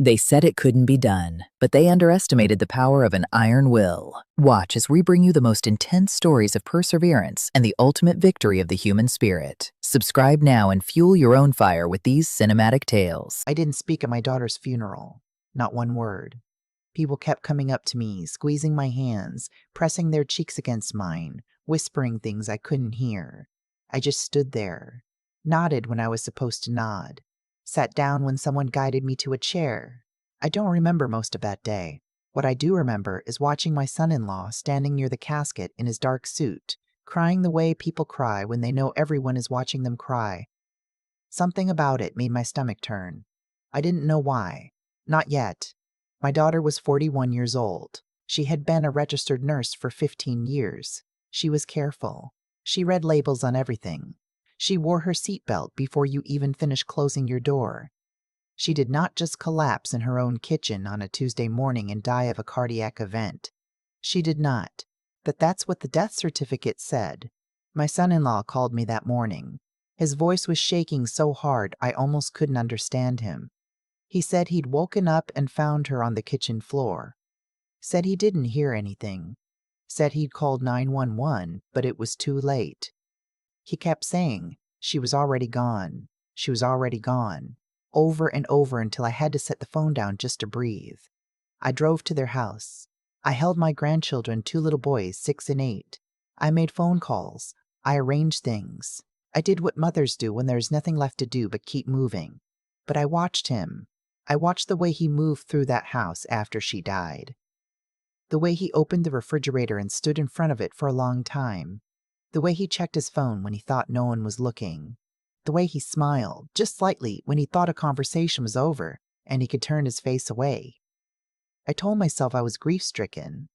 They said it couldn't be done, but they underestimated the power of an iron will. Watch as we bring you the most intense stories of perseverance and the ultimate victory of the human spirit. Subscribe now and fuel your own fire with these cinematic tales. I didn't speak at my daughter's funeral. Not one word. People kept coming up to me, squeezing my hands, pressing their cheeks against mine, whispering things I couldn't hear. I just stood there, nodded when I was supposed to nod, sat down when someone guided me to a chair. I don't remember most of that day. What I do remember is watching my son-in-law standing near the casket in his dark suit, crying the way people cry when they know everyone is watching them cry. Something about it made my stomach turn. I didn't know why. Not yet. My daughter was 41 years old. She had been a registered nurse for 15 years. She was careful. She read labels on everything. She wore her seatbelt before you even finished closing your door. She did not just collapse in her own kitchen on a Tuesday morning and die of a cardiac event. She did not. But that's what the death certificate said. My son-in-law called me that morning. His voice was shaking so hard I almost couldn't understand him. He said he'd woken up and found her on the kitchen floor. Said he didn't hear anything. Said he'd called 911, but it was too late. He kept saying, "She was already gone. She was already gone," over and over until I had to set the phone down just to breathe. I drove to their house. I held my grandchildren, 2 little boys, 6 and 8. I made phone calls. I arranged things. I did what mothers do when there's nothing left to do but keep moving. But I watched him. I watched the way he moved through that house after she died. The way he opened the refrigerator and stood in front of it for a long time. The way he checked his phone when he thought no one was looking. The way he smiled, just slightly, when he thought a conversation was over and he could turn his face away. I told myself I was grief-stricken.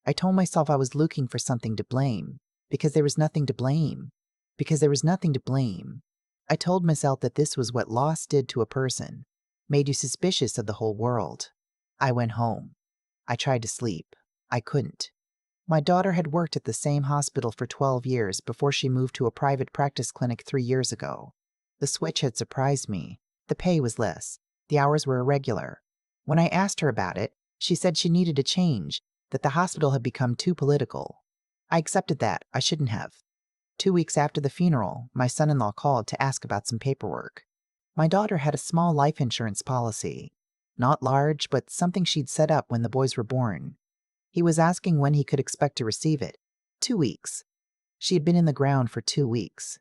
I told myself I was looking for something to blame, because there was nothing to blame. Because there was nothing to blame. I told myself that this was what loss did to a person, made you suspicious of the whole world. I went home. I tried to sleep. I couldn't. My daughter had worked at the same hospital for 12 years before she moved to a private practice clinic 3 years ago. The switch had surprised me. The pay was less. The hours were irregular. When I asked her about it, she said she needed a change, that the hospital had become too political. I accepted that. I shouldn't have. 2 weeks after the funeral, my son-in-law called to ask about some paperwork. My daughter had a small life insurance policy. Not large, but something she'd set up when the boys were born. He was asking when he could expect to receive it. 2 weeks. She had been in the ground for 2 weeks.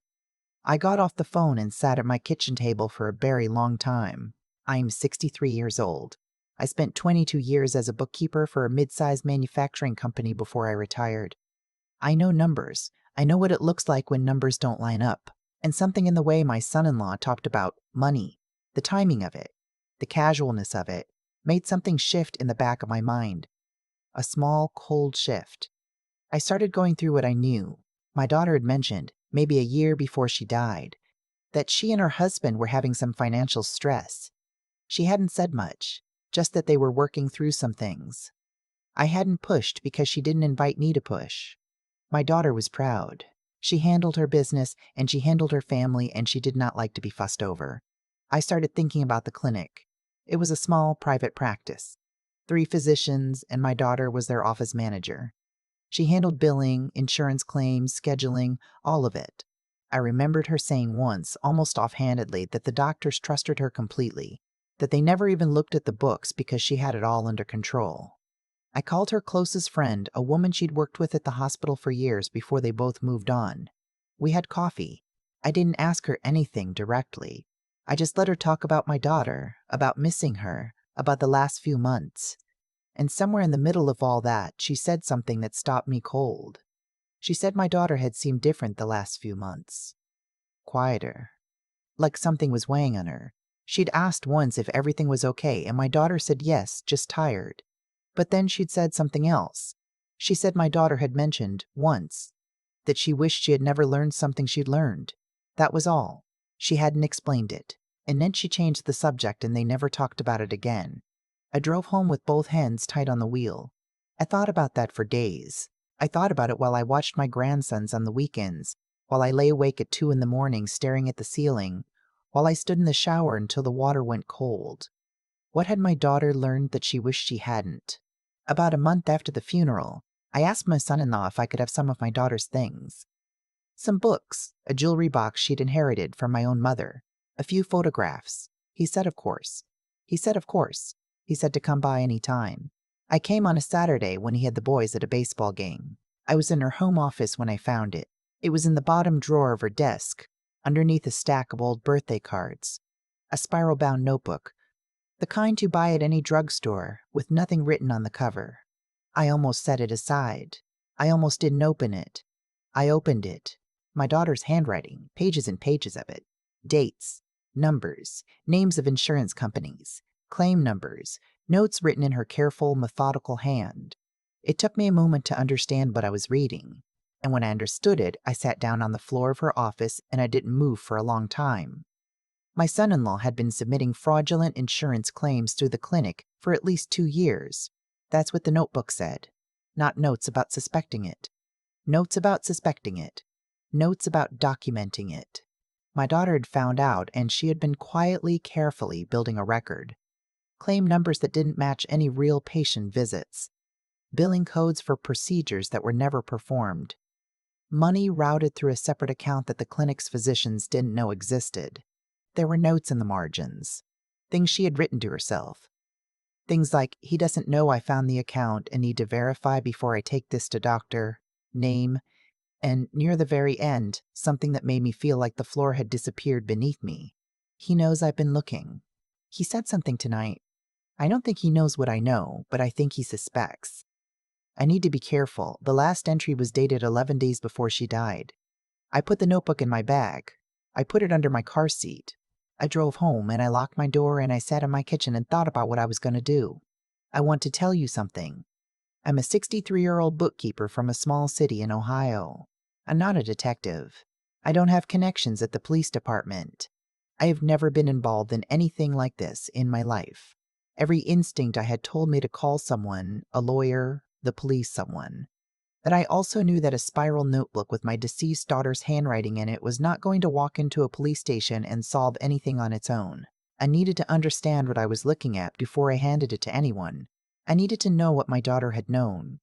I got off the phone and sat at my kitchen table for a very long time. I am 63 years old. I spent 22 years as a bookkeeper for a mid-sized manufacturing company before I retired. I know numbers. I know what it looks like when numbers don't line up. And something in the way my son-in-law talked about money, the timing of it, the casualness of it, made something shift in the back of my mind. A small, cold shift. I started going through what I knew. My daughter had mentioned, maybe a year before she died, that she and her husband were having some financial stress. She hadn't said much, just that they were working through some things. I hadn't pushed because she didn't invite me to push. My daughter was proud. She handled her business and she handled her family, and she did not like to be fussed over. I started thinking about the clinic. It was a small private practice. 3 physicians, and my daughter was their office manager. She handled billing, insurance claims, scheduling, all of it. I remembered her saying once, almost offhandedly, that the doctors trusted her completely, that they never even looked at the books because she had it all under control. I called her closest friend, a woman she'd worked with at the hospital for years before they both moved on. We had coffee. I didn't ask her anything directly. I just let her talk about my daughter, about missing her, about the last few months. And somewhere in the middle of all that, she said something that stopped me cold. She said my daughter had seemed different the last few months. Quieter. Like something was weighing on her. She'd asked once if everything was okay, and my daughter said yes, just tired. But then she'd said something else. She said my daughter had mentioned, once, that she wished she had never learned something she'd learned. That was all. She hadn't explained it. And then she changed the subject and they never talked about it again. I drove home with both hands tight on the wheel. I thought about that for days. I thought about it while I watched my grandsons on the weekends, while I lay awake at 2 in the morning staring at the ceiling, while I stood in the shower until the water went cold. What had my daughter learned that she wished she hadn't? About a month after the funeral, I asked my son-in-law if I could have some of my daughter's things. Some books, a jewelry box she'd inherited from my own mother, a few photographs. He said, of course. He said, of course. He said to come by any time. I came on a Saturday when he had the boys at a baseball game. I was in her home office when I found it. It was in the bottom drawer of her desk, underneath a stack of old birthday cards. A spiral-bound notebook, the kind you buy at any drugstore, with nothing written on the cover. I almost set it aside. I almost didn't open it. I opened it. My daughter's handwriting, pages and pages of it. Dates, numbers, names of insurance companies, claim numbers, notes written in her careful, methodical hand. It took me a moment to understand what I was reading, and when I understood it, I sat down on the floor of her office and I didn't move for a long time. My son-in-law had been submitting fraudulent insurance claims through the clinic for at least 2 years. That's what the notebook said. Not notes about suspecting it. Notes about suspecting it. Notes about documenting it. My daughter had found out, and she had been quietly, carefully building a record. Claim numbers that didn't match any real patient visits. Billing codes for procedures that were never performed. Money routed through a separate account that the clinic's physicians didn't know existed. There were notes in the margins. Things she had written to herself. Things like, he doesn't know I found the account and need to verify before I take this to doctor. Name. And near the very end, something that made me feel like the floor had disappeared beneath me. He knows I've been looking. He said something tonight. I don't think he knows what I know, but I think he suspects. I need to be careful. The last entry was dated 11 days before she died. I put the notebook in my bag. I put it under my car seat. I drove home and I locked my door and I sat in my kitchen and thought about what I was going to do. I want to tell you something. I'm a 63-year-old bookkeeper from a small city in Ohio. I'm not a detective. I don't have connections at the police department. I have never been involved in anything like this in my life. Every instinct I had told me to call someone, a lawyer, the police, someone. But I also knew that a spiral notebook with my deceased daughter's handwriting in it was not going to walk into a police station and solve anything on its own. I needed to understand what I was looking at before I handed it to anyone. I needed to know what my daughter had known.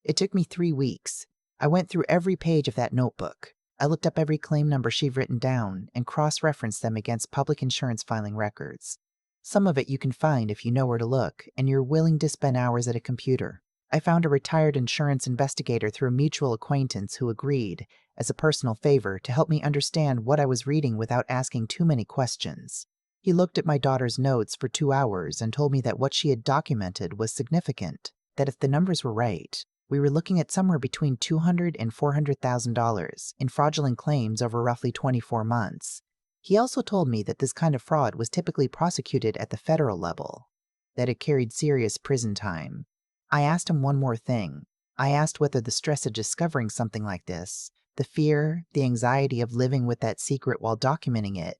It took me 3 weeks. I went through every page of that notebook. I looked up every claim number she'd written down and cross-referenced them against public insurance filing records. Some of it you can find if you know where to look and you're willing to spend hours at a computer. I found a retired insurance investigator through a mutual acquaintance who agreed, as a personal favor, to help me understand what I was reading without asking too many questions. He looked at my daughter's notes for 2 hours and told me that what she had documented was significant, that if the numbers were right, we were looking at somewhere between $200,000 and $400,000 in fraudulent claims over roughly 24 months. He also told me that this kind of fraud was typically prosecuted at the federal level, that it carried serious prison time. I asked him one more thing. I asked whether the stress of discovering something like this, the fear, the anxiety of living with that secret while documenting it,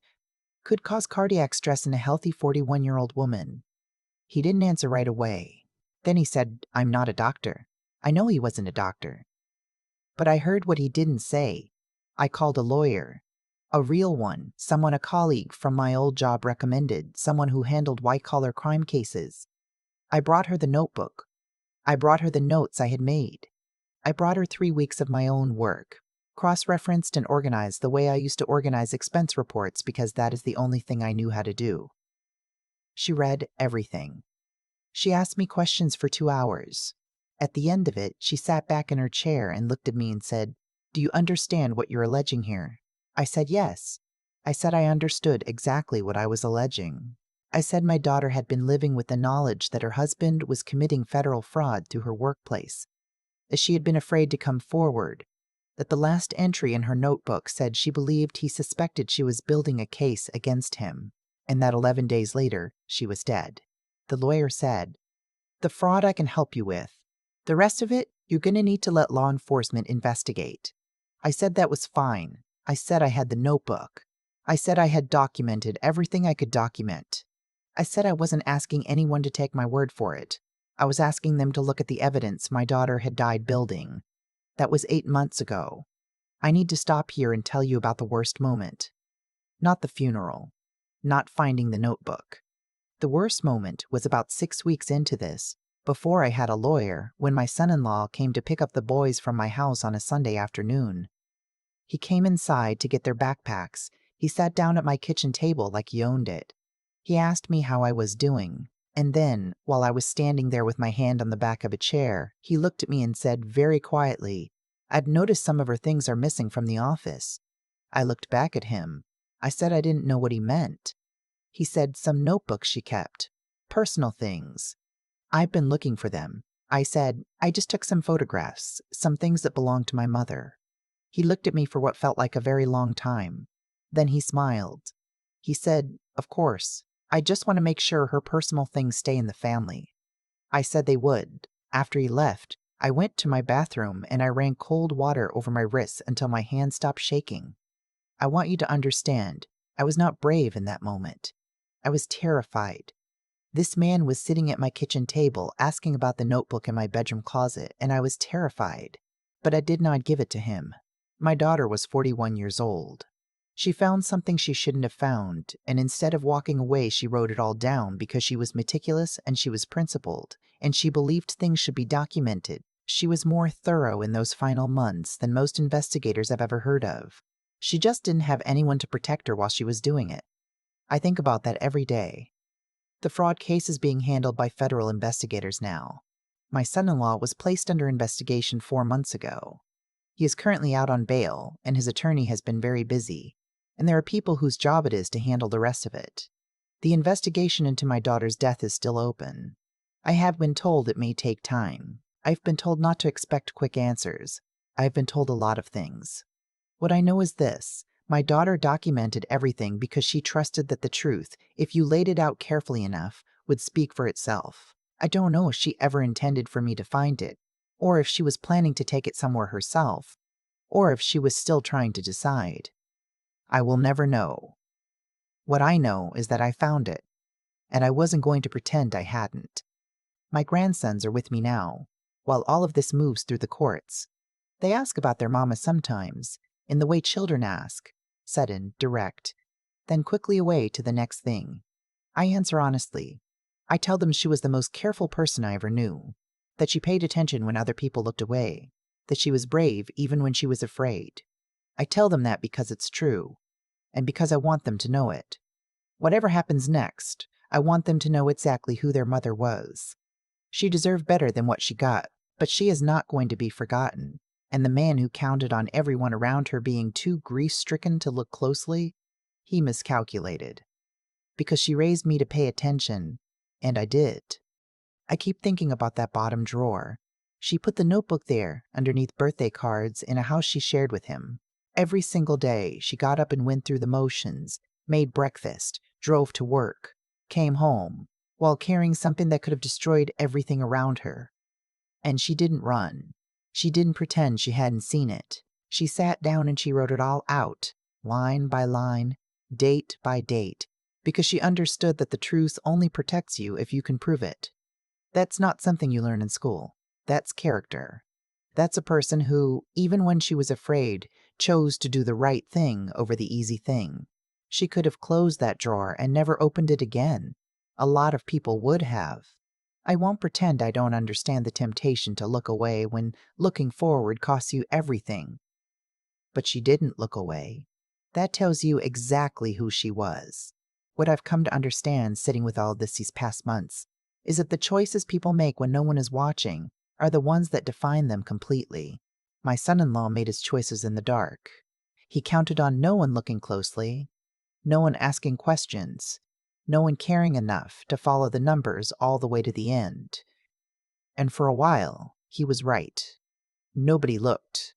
could cause cardiac stress in a healthy 41-year-old woman. He didn't answer right away. Then he said, I'm not a doctor. I know he wasn't a doctor. But I heard what he didn't say. I called a lawyer. A real one, someone a colleague from my old job recommended, someone who handled white-collar crime cases. I brought her the notebook. I brought her the notes I had made. I brought her 3 weeks of my own work, cross-referenced and organized the way I used to organize expense reports because that is the only thing I knew how to do. She read everything. She asked me questions for 2 hours. At the end of it, she sat back in her chair and looked at me and said, Do you understand what you're alleging here? I said yes. I said I understood exactly what I was alleging. I said my daughter had been living with the knowledge that her husband was committing federal fraud through her workplace, that she had been afraid to come forward, that the last entry in her notebook said she believed he suspected she was building a case against him, and that 11 days later, she was dead. The lawyer said, The fraud I can help you with. The rest of it, you're going to need to let law enforcement investigate. I said that was fine. I said I had the notebook. I said I had documented everything I could document. I said I wasn't asking anyone to take my word for it. I was asking them to look at the evidence my daughter had died building. That was 8 months ago. I need to stop here and tell you about the worst moment. Not the funeral. Not finding the notebook. The worst moment was about 6 weeks into this, before I had a lawyer, when my son-in-law came to pick up the boys from my house on a Sunday afternoon. He came inside to get their backpacks. He sat down at my kitchen table like he owned it. He asked me how I was doing, and then, while I was standing there with my hand on the back of a chair, he looked at me and said very quietly, "I'd noticed some of her things are missing from the office." I looked back at him. I said I didn't know what he meant. He said some notebooks she kept. Personal things. "I've been looking for them." I said, "I just took some photographs, some things that belonged to my mother." He looked at me for what felt like a very long time. Then he smiled. He said, "Of course. I just want to make sure her personal things stay in the family." I said they would. After he left, I went to my bathroom and I ran cold water over my wrists until my hands stopped shaking. I want you to understand, I was not brave in that moment. I was terrified. This man was sitting at my kitchen table asking about the notebook in my bedroom closet, and I was terrified. But I did not give it to him. My daughter was 41 years old. She found something she shouldn't have found, and instead of walking away, she wrote it all down because she was meticulous and she was principled, and she believed things should be documented. She was more thorough in those final months than most investigators I've ever heard of. She just didn't have anyone to protect her while she was doing it. I think about that every day. The fraud case is being handled by federal investigators now. My son-in-law was placed under investigation 4 months ago. He is currently out on bail, and his attorney has been very busy, and there are people whose job it is to handle the rest of it. The investigation into my daughter's death is still open. I have been told it may take time. I've been told not to expect quick answers. I've been told a lot of things. What I know is this: my daughter documented everything because she trusted that the truth, if you laid it out carefully enough, would speak for itself. I don't know if she ever intended for me to find it, or if she was planning to take it somewhere herself, or if she was still trying to decide. I will never know. What I know is that I found it, and I wasn't going to pretend I hadn't. My grandsons are with me now, while all of this moves through the courts. They ask about their mama sometimes, in the way children ask, sudden, direct, then quickly away to the next thing. I answer honestly. I tell them she was the most careful person I ever knew, that she paid attention when other people looked away, that she was brave even when she was afraid. I tell them that because it's true, and because I want them to know it. Whatever happens next, I want them to know exactly who their mother was. She deserved better than what she got, but she is not going to be forgotten. And the man who counted on everyone around her being too grief-stricken to look closely, he miscalculated. Because she raised me to pay attention, and I did. I keep thinking about that bottom drawer. She put the notebook there, underneath birthday cards, in a house she shared with him. Every single day, she got up and went through the motions, made breakfast, drove to work, came home, while carrying something that could have destroyed everything around her. And she didn't run. She didn't pretend she hadn't seen it. She sat down and she wrote it all out, line by line, date by date, because she understood that the truth only protects you if you can prove it. That's not something you learn in school. That's character. That's a person who, even when she was afraid, chose to do the right thing over the easy thing. She could have closed that drawer and never opened it again. A lot of people would have. I won't pretend I don't understand the temptation to look away when looking forward costs you everything. But she didn't look away. That tells you exactly who she was. What I've come to understand sitting with all this these past months is that the choices people make when no one is watching are the ones that define them completely. My son-in-law made his choices in the dark. He counted on no one looking closely, no one asking questions, no one caring enough to follow the numbers all the way to the end. And for a while, he was right. Nobody looked.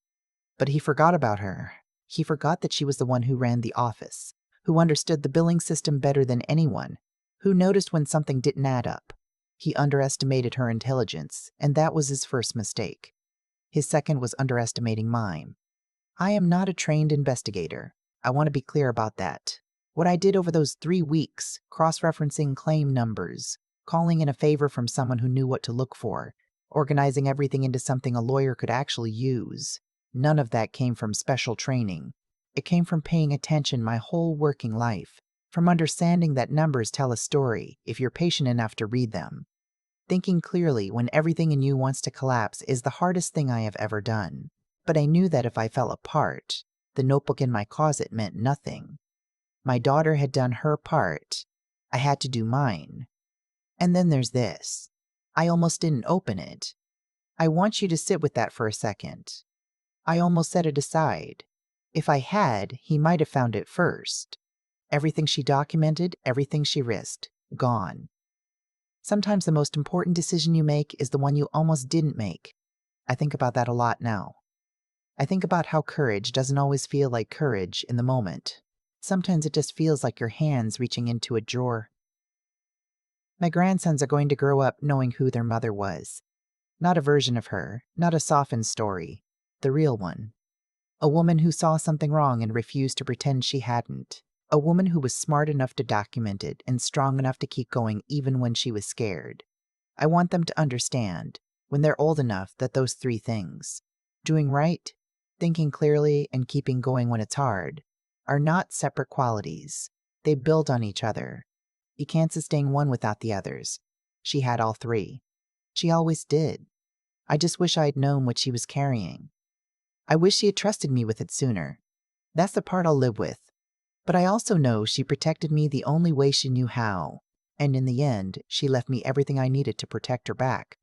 But he forgot about her. He forgot that she was the one who ran the office, who understood the billing system better than anyone, who noticed when something didn't add up. He underestimated her intelligence, and that was his first mistake. His second was underestimating mine. I am not a trained investigator. I want to be clear about that. What I did over those 3 weeks, cross-referencing claim numbers, calling in a favor from someone who knew what to look for, organizing everything into something a lawyer could actually use, none of that came from special training. It came from paying attention my whole working life, from understanding that numbers tell a story if you're patient enough to read them. Thinking clearly when everything in you wants to collapse is the hardest thing I have ever done. But I knew that if I fell apart, the notebook in my closet meant nothing. My daughter had done her part. I had to do mine. And then there's this. I almost didn't open it. I want you to sit with that for a second. I almost set it aside. If I had, he might have found it first. Everything she documented, everything she risked, gone. Sometimes the most important decision you make is the one you almost didn't make. I think about that a lot now. I think about how courage doesn't always feel like courage in the moment. Sometimes it just feels like your hands reaching into a drawer. My grandsons are going to grow up knowing who their mother was. Not a version of her, not a softened story, the real one. A woman who saw something wrong and refused to pretend she hadn't. A woman who was smart enough to document it and strong enough to keep going even when she was scared. I want them to understand, when they're old enough, that those three things, doing right, thinking clearly, and keeping going when it's hard, are not separate qualities. They build on each other. You can't sustain one without the others. She had all three. She always did. I just wish I'd known what she was carrying. I wish she had trusted me with it sooner. That's the part I'll live with. But I also know she protected me the only way she knew how, and in the end, she left me everything I needed to protect her back.